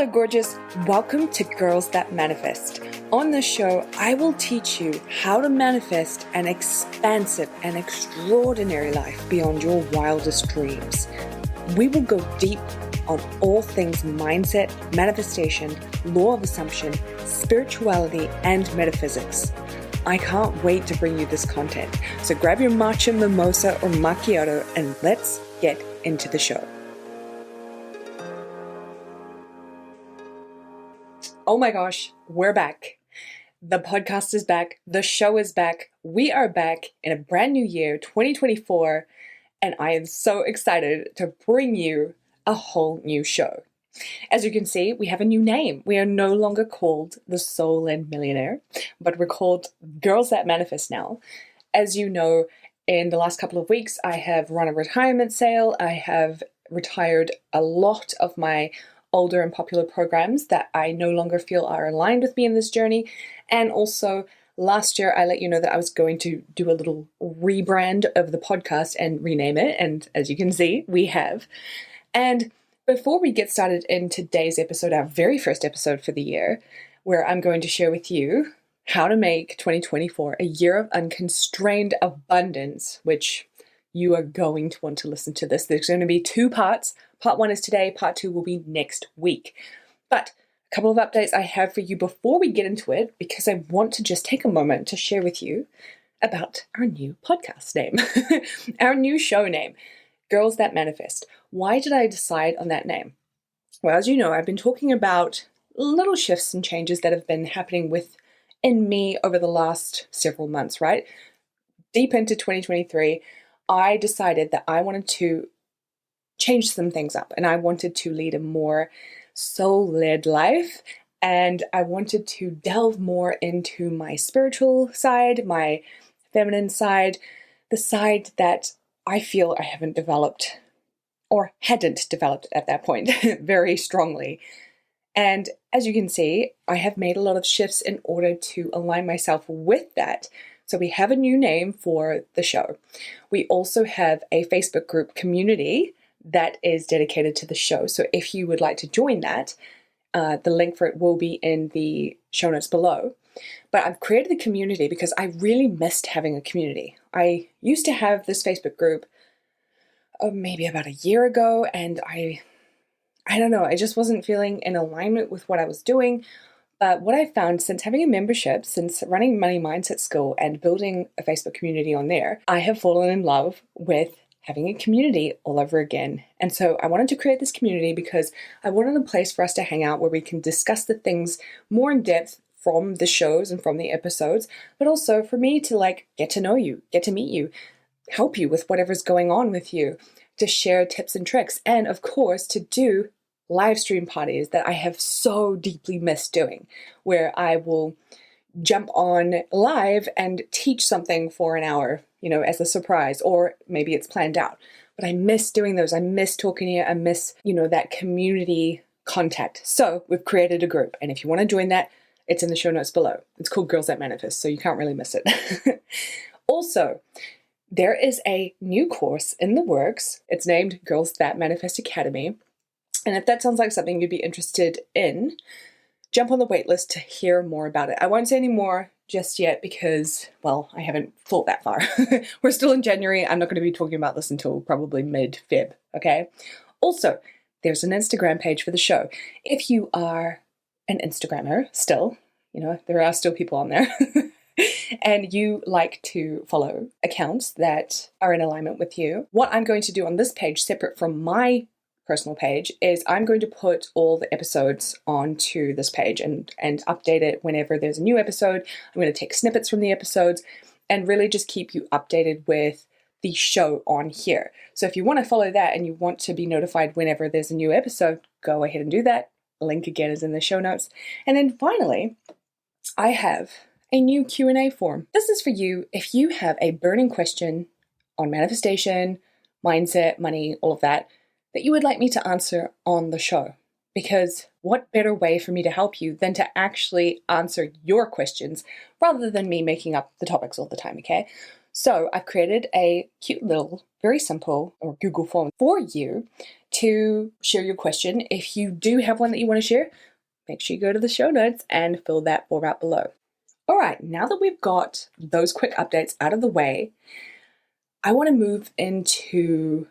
Hello, gorgeous. Welcome to Girls That Manifest. On this show, I will teach you how to manifest an expansive and extraordinary life beyond your wildest dreams. We will go deep on all things mindset, manifestation, law of assumption, spirituality, and metaphysics. I can't wait to bring you this content. So grab your matcha, mimosa, or macchiato and let's get into the show. Oh my gosh, we're back. The podcast is back. The show is back. We are back in a brand new year, 2024, and I am so excited to bring you a whole new show. As you can see, we have a new name. We are no longer called the Soul and Millionaire, but we're called Girls That Manifest now. As you know, in the last couple of weeks, I have run a retirement sale. I have retired a lot of my older and popular programs that I no longer feel are aligned with me in this journey. And also last year, I let you know that I was going to do a little rebrand of the podcast and rename it. And as you can see, we have. And before we get started in today's episode, our very first episode for the year, where I'm going to share with you how to make 2024 a year of unconstrained abundance, which you are going to want to listen to this. There's going to be two parts. Part one is today, part two will be next week. But a couple of updates I have for you before we get into it, because I want to just take a moment to share with you about our new podcast name, our new show name, Girls That Manifest. Why did I decide on that name? Well, as you know, I've been talking about little shifts and changes that have been happening within me over the last several months, right? Deep into 2023, I decided that I wanted to change some things up and I wanted to lead a more soul-led life, and I wanted to delve more into my spiritual side, my feminine side, the side that I feel I haven't developed or hadn't developed at that point very strongly. And as you can see, I have made a lot of shifts in order to align myself with that. So we have a new name for the show. We also have a Facebook group community that is dedicated to the show. So if you would like to join that, the link for it will be in the show notes below. But I've created the community because I really missed having a community. I used to have this Facebook group maybe about a year ago, and I don't know, I just wasn't feeling in alignment with what I was doing. But what I found since having a membership, since running Money Mindset School and building a Facebook community on there, I have fallen in love with having a community all over again. And so I wanted to create this community because I wanted a place for us to hang out where we can discuss the things more in depth from the shows and from the episodes, but also for me to get to know you, get to meet you, help you with whatever's going on with you, to share tips and tricks, and of course to do live stream parties that I have so deeply missed doing, where I will jump on live and teach something for an hour, as a surprise, or maybe it's planned out. But I miss doing those. I miss talking to you. I miss, that community contact. So we've created a group. And if you want to join that, it's in the show notes below. It's called Girls That Manifest, so you can't really miss it. Also, there is a new course in the works. It's named Girls That Manifest Academy. And if that sounds like something you'd be interested in, jump on the waitlist to hear more about it. I won't say any more just yet because, well, I haven't thought that far. We're still in January. I'm not going to be talking about this until probably mid-Feb, okay? Also, there's an Instagram page for the show. If you are an Instagrammer still, there are still people on there, and you like to follow accounts that are in alignment with you, what I'm going to do on this page, separate from my personal page, is I'm going to put all the episodes onto this page and update it whenever there's a new episode. I'm going to take snippets from the episodes and really just keep you updated with the show on here. So if you want to follow that and you want to be notified whenever there's a new episode, go ahead and do that. Link again is in the show notes. And then finally, I have a new Q&A form. This is for you if you have a burning question on manifestation, mindset, money, all of that you would like me to answer on the show. Because what better way for me to help you than to actually answer your questions rather than me making up the topics all the time, okay? So I've created a cute little, very simple Google form for you to share your question. If you do have one that you want to share, make sure you go to the show notes and fill that form out below. All right, now that we've got those quick updates out of the way, I want to move into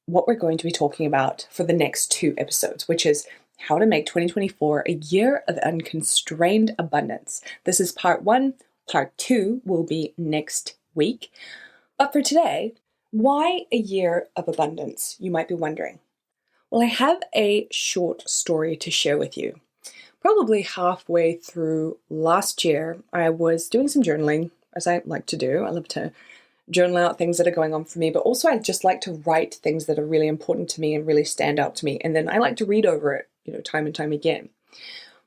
what we're going to be talking about for the next 2 episodes, which is how to make 2024 a year of unconstrained abundance. This is part 1. Part 2 will be next week. But for today, why a year of abundance, you might be wondering. Well, I have a short story to share with you. Probably halfway through last year, I was doing some journaling, as I like to do. I love to journal out things that are going on for me, but also I just like to write things that are really important to me and really stand out to me. And then I like to read over it, time and time again.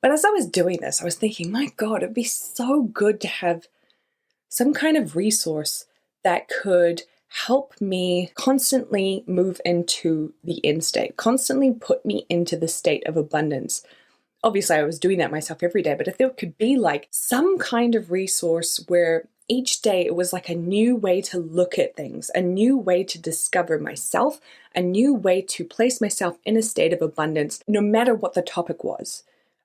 But as I was doing this, I was thinking, my God, it'd be so good to have some kind of resource that could help me constantly move into the end state, constantly put me into the state of abundance. Obviously, I was doing that myself every day, but if there could be like some kind of resource where each day it was like a new way to look at things, a new way to discover myself, a new way to place myself in a state of abundance, no matter what the topic was.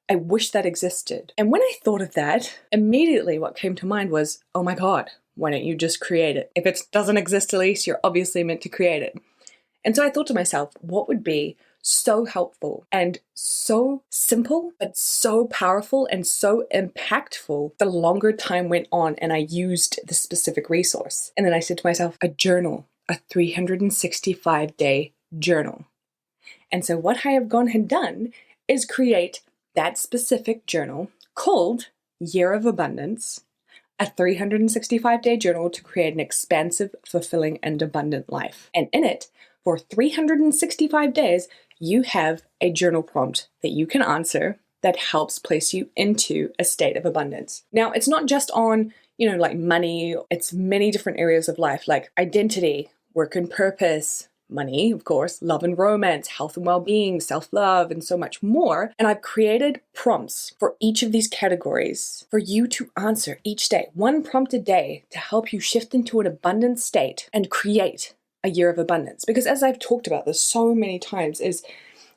I wish that existed. And when I thought of that, immediately what came to mind was, oh my God, why don't you just create it? If it doesn't exist, at least you're obviously meant to create it. And so I thought to myself, what would be so helpful and so simple, but so powerful and so impactful the longer time went on and I used the specific resource. And then I said to myself, a journal, a 365-day journal. And so what I have gone and done is create that specific journal called Year of Abundance, a 365-day journal to create an expansive, fulfilling, and abundant life. And in it, for 365 days, you have a journal prompt that you can answer that helps place you into a state of abundance. Now, it's not just on, like money. It's many different areas of life, like identity, work and purpose, money, of course, love and romance, health and well-being, self-love, and so much more. And I've created prompts for each of these categories for you to answer each day, 1 prompt a day to help you shift into an abundant state and create a year of abundance. Because as I've talked about this so many times, is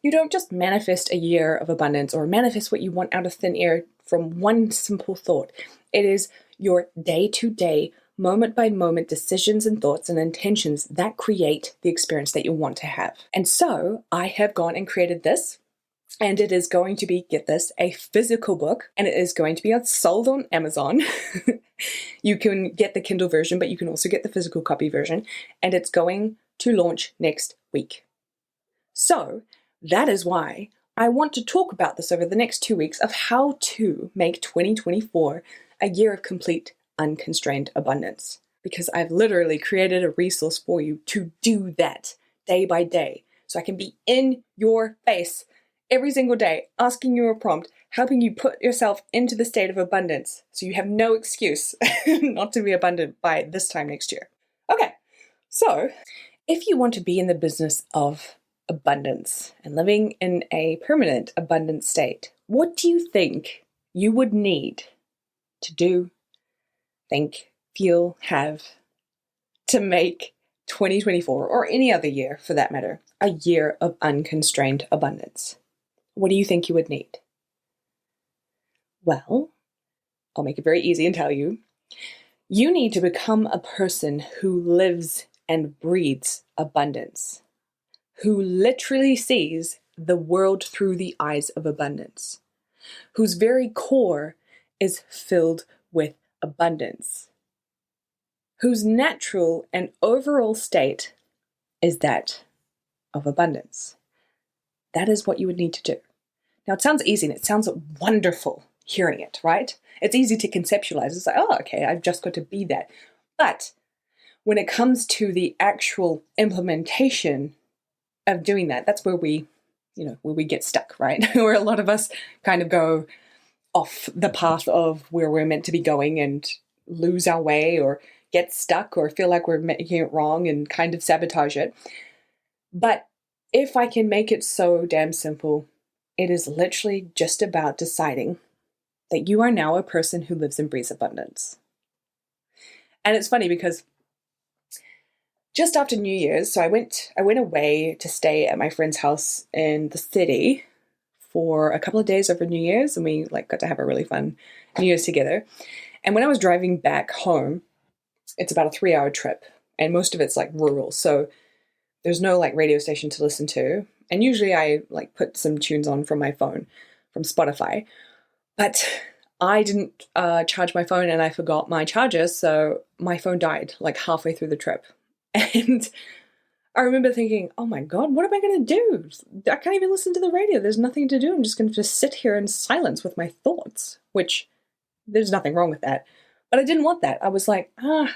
you don't just manifest a year of abundance or manifest what you want out of thin air from one simple thought. It is your day-to-day, moment-by-moment decisions and thoughts and intentions that create the experience that you want to have. And so I have gone and created this, and it is going to be, get this, a physical book, and it is going to be sold on Amazon. You can get the Kindle version, but you can also get the physical copy version, and it's going to launch next week. So that is why I want to talk about this over the next 2 weeks of how to make 2024 a year of complete unconstrained abundance. Because I've literally created a resource for you to do that day by day. So I can be in your face every single day, asking you a prompt, helping you put yourself into the state of abundance so you have no excuse not to be abundant by this time next year. Okay, so if you want to be in the business of abundance and living in a permanent abundant state, what do you think you would need to do, think, feel, have to make 2024, or any other year for that matter, a year of unconstrained abundance? What do you think you would need? Well, I'll make it very easy and tell you. You need to become a person who lives and breathes abundance, who literally sees the world through the eyes of abundance, whose very core is filled with abundance, whose natural and overall state is that of abundance. That is what you would need to do. Now, it sounds easy and it sounds wonderful hearing it, right? It's easy to conceptualize. It's like, oh, okay, I've just got to be that. But when it comes to the actual implementation of doing that, that's where we get stuck, right? Where a lot of us kind of go off the path of where we're meant to be going and lose our way or get stuck or feel like we're making it wrong and kind of sabotage it. But if I can make it so damn simple, it is literally just about deciding that you are now a person who lives and breathes abundance. And it's funny because just after New Year's. So I went away to stay at my friend's house in the city for a couple of days over New Year's, and we got to have a really fun New Year's together. And when I was driving back home, it's about a 3-hour trip, and most of it's rural, so there's no radio station to listen to. And usually I put some tunes on from my phone, from Spotify. But I didn't charge my phone, and I forgot my charger, so my phone died halfway through the trip. And I remember thinking, oh my God, what am I going to do? I can't even listen to the radio. There's nothing to do. I'm just going to sit here in silence with my thoughts, which there's nothing wrong with that. But I didn't want that. I was like, I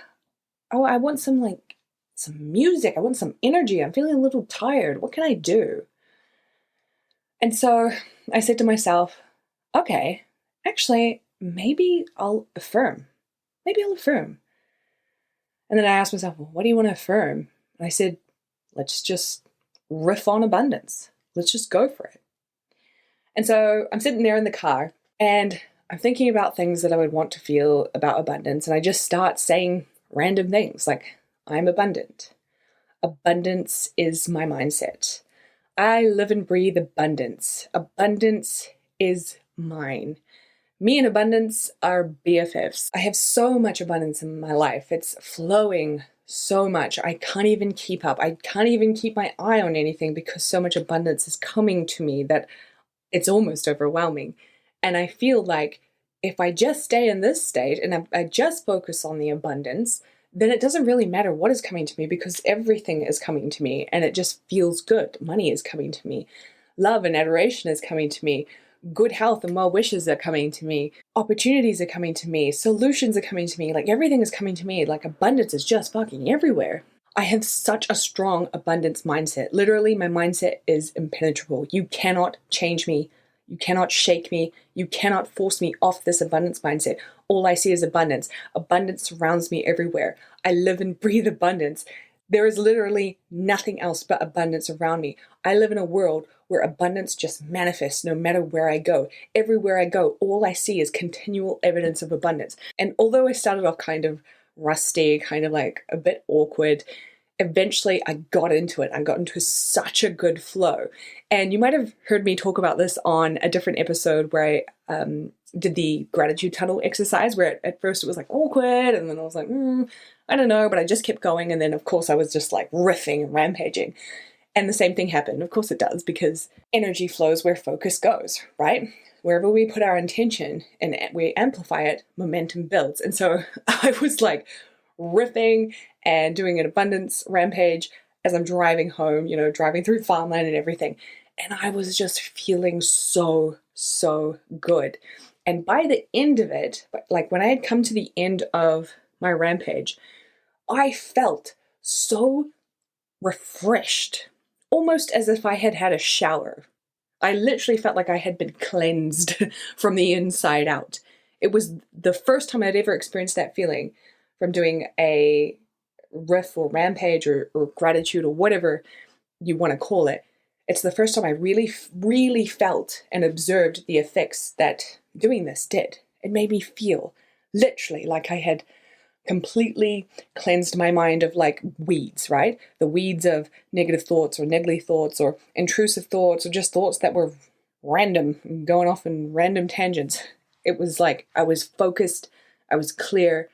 want some music. I want some energy. I'm feeling a little tired. What can I do? And so I said to myself, okay, actually, maybe I'll affirm. Maybe I'll affirm. And then I asked myself, well, what do you want to affirm? And I said, let's just riff on abundance. Let's just go for it. And so I'm sitting there in the car, and I'm thinking about things that I would want to feel about abundance. And I just start saying random things like, I'm abundant. Abundance is my mindset. I live and breathe abundance. Abundance is mine. Me and abundance are BFFs. I have so much abundance in my life. It's flowing so much. I can't even keep up. I can't even keep my eye on anything because so much abundance is coming to me that it's almost overwhelming. And I feel like if I just stay in this state and I just focus on the abundance, then it doesn't really matter what is coming to me because everything is coming to me and it just feels good. Money is coming to me. Love and adoration is coming to me. Good health and well wishes are coming to me. Opportunities are coming to me. Solutions are coming to me. Everything is coming to me. Abundance is just fucking everywhere. I have such a strong abundance mindset. Literally, my mindset is impenetrable. You cannot change me. You cannot shake me. You cannot force me off this abundance mindset. All I see is abundance. Abundance surrounds me everywhere. I live and breathe abundance. There is literally nothing else but abundance around me. I live in a world where abundance just manifests no matter where I go. Everywhere I go, all I see is continual evidence of abundance. And although I started off kind of rusty, kind of a bit awkward, eventually I got into it. I got into such a good flow. And you might have heard me talk about this on a different episode where I did the gratitude tunnel exercise, where at first it was awkward, and then I was like, I don't know, but I just kept going. And then of course I was just riffing and rampaging. And the same thing happened. Of course it does, because energy flows where focus goes, right? Wherever we put our intention and we amplify it, momentum builds. And so I was riffing and doing an abundance rampage as I'm driving home, driving through farmland and everything. And I was just feeling so, so good. And by the end of it, when I had come to the end of my rampage, I felt so refreshed, almost as if I had had a shower. I literally felt like I had been cleansed from the inside out. It was the first time I'd ever experienced that feeling from doing a riff or rampage or gratitude or whatever you want to call it. It's the first time I really, really felt and observed the effects that doing this did. It made me feel literally like I had completely cleansed my mind of weeds, right? The weeds of negative thoughts or niggly thoughts or intrusive thoughts or just thoughts that were random, going off in random tangents. It was I was focused, I was clear,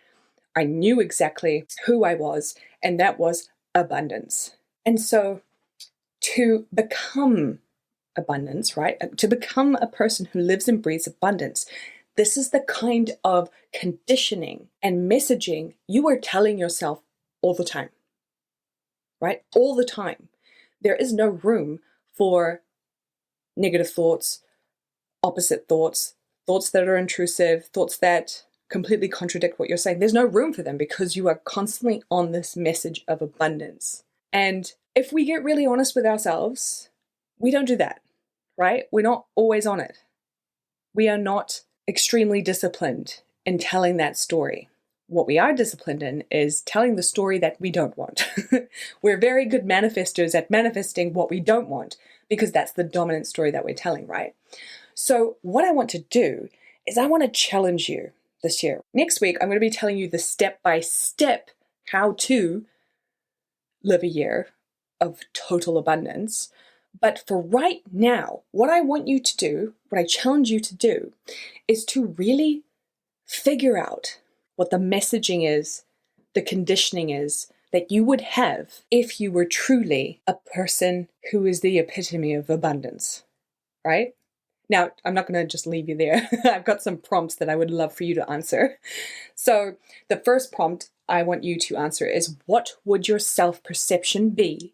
I knew exactly who I was, and that was abundance. And so to become abundance, right? To become a person who lives and breathes abundance, this is the kind of conditioning and messaging you are telling yourself all the time, right? All the time. There is no room for negative thoughts, opposite thoughts, thoughts that are intrusive, thoughts that completely contradict what you're saying. There's no room for them because you are constantly on this message of abundance. And if we get really honest with ourselves, we don't do that, right? We're not always on it. We are not extremely disciplined in telling that story. What we are disciplined in is telling the story that we don't want. We're very good manifestors at manifesting what we don't want because that's the dominant story that we're telling, right? So what I want to do is I want to challenge you this year. Next week, I'm going to be telling you the step-by-step how to live a year of total abundance. But for right now, what I want you to do, what I challenge you to do, is to really figure out what the messaging is, the conditioning is that you would have if you were truly a person who is the epitome of abundance, right? Now, I'm not going to just leave you there. I've got some prompts that I would love for you to answer. So the first prompt I want you to answer is, what would your self-perception be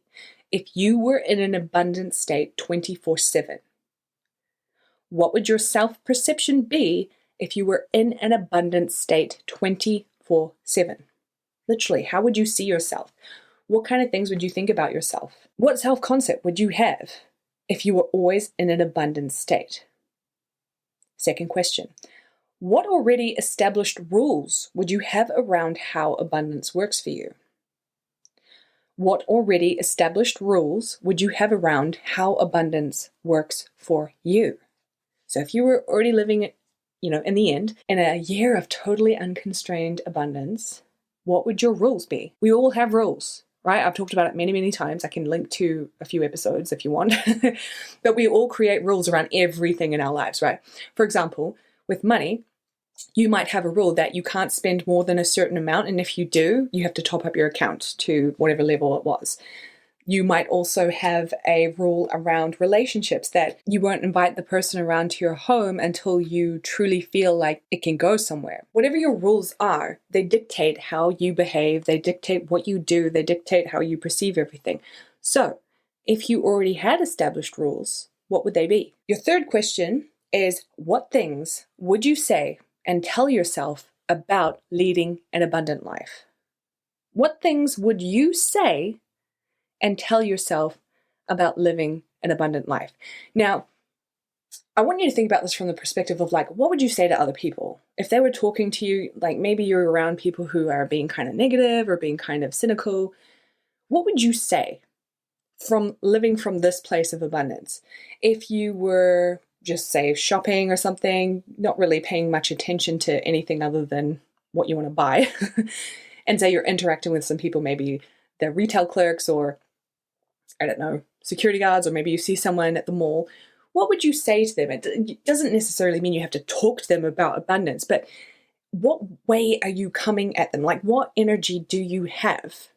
if you were in an abundant state 24/7? What would your self-perception be if you were in an abundant state 24/7? Literally, how would you see yourself? What kind of things would you think about yourself? What self-concept would you have if you were always in an abundant state? Second question, what already established rules would you have around how abundance works for you? What already established rules would you have around how abundance works for you? So if you were already living, in the end, in a year of totally unconstrained abundance, what would your rules be? We all have rules, right? I've talked about it many, many times. I can link to a few episodes if you want. But we all create rules around everything in our lives, right? For example, with money, you might have a rule that you can't spend more than a certain amount. And if you do, you have to top up your account to whatever level it was. You might also have a rule around relationships that you won't invite the person around to your home until you truly feel like it can go somewhere. Whatever your rules are, they dictate how you behave, they dictate what you do, they dictate how you perceive everything. So, if you already had established rules, what would they be? Your third question is, what things would you say and tell yourself about leading an abundant life? What things would you say and tell yourself about living an abundant life? Now, I want you to think about this from the perspective of what would you say to other people? If they were talking to you, maybe you're around people who are being kind of negative or being kind of cynical, what would you say from living from this place of abundance? If you were just, say, shopping or something, not really paying much attention to anything other than what you want to buy, and say you're interacting with some people, maybe they're retail clerks or I don't know, security guards, or maybe you see someone at the mall, what would you say to them? It doesn't necessarily mean you have to talk to them about abundance, but what way are you coming at them? What energy do you have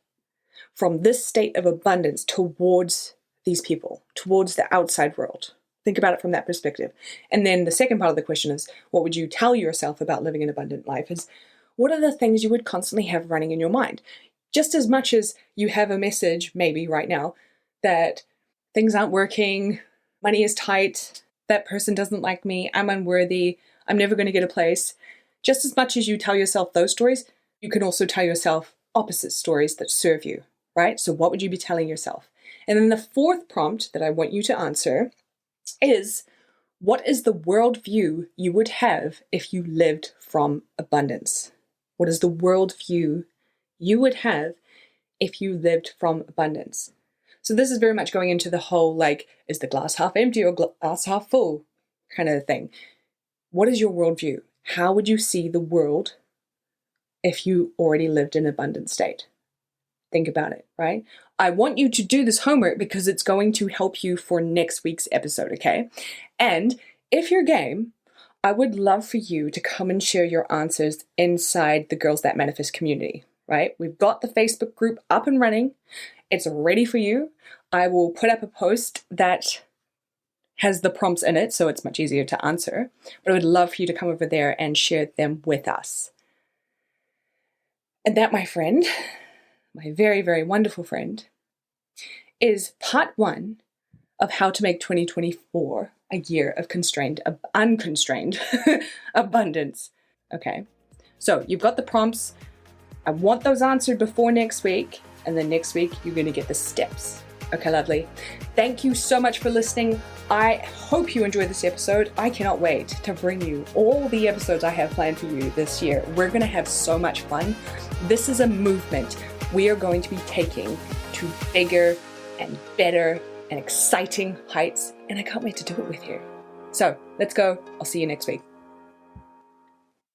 from this state of abundance towards these people, towards the outside world? Think about it from that perspective. And then the second part of the question is, what would you tell yourself about living an abundant life? Is, what are the things you would constantly have running in your mind? Just as much as you have a message, maybe right now, that things aren't working, money is tight, that person doesn't like me, I'm unworthy, I'm never going to get a place. Just as much as you tell yourself those stories, you can also tell yourself opposite stories that serve you, right? So what would you be telling yourself? And then the fourth prompt that I want you to answer is, what is the worldview you would have if you lived from abundance? What is the worldview you would have if you lived from abundance? So this is very much going into the whole, is the glass half empty or glass half full kind of thing. What is your worldview? How would you see the world if you already lived in an abundant state? Think about it, right? I want you to do this homework because it's going to help you for next week's episode, okay? And if you're game, I would love for you to come and share your answers inside the Girls That Manifest community, right? We've got the Facebook group up and running. It's ready for you. I will put up a post that has the prompts in it, so it's much easier to answer. But I would love for you to come over there and share them with us. And that, my friend, my very, very wonderful friend, is part 1 of how to make 2024 a year of unconstrained abundance. Okay, so you've got the prompts. I want those answered before next week. And then next week, you're going to get the steps. Okay, lovely. Thank you so much for listening. I hope you enjoyed this episode. I cannot wait to bring you all the episodes I have planned for you this year. We're going to have so much fun. This is a movement we are going to be taking to bigger and better and exciting heights. And I can't wait to do it with you. So let's go. I'll see you next week.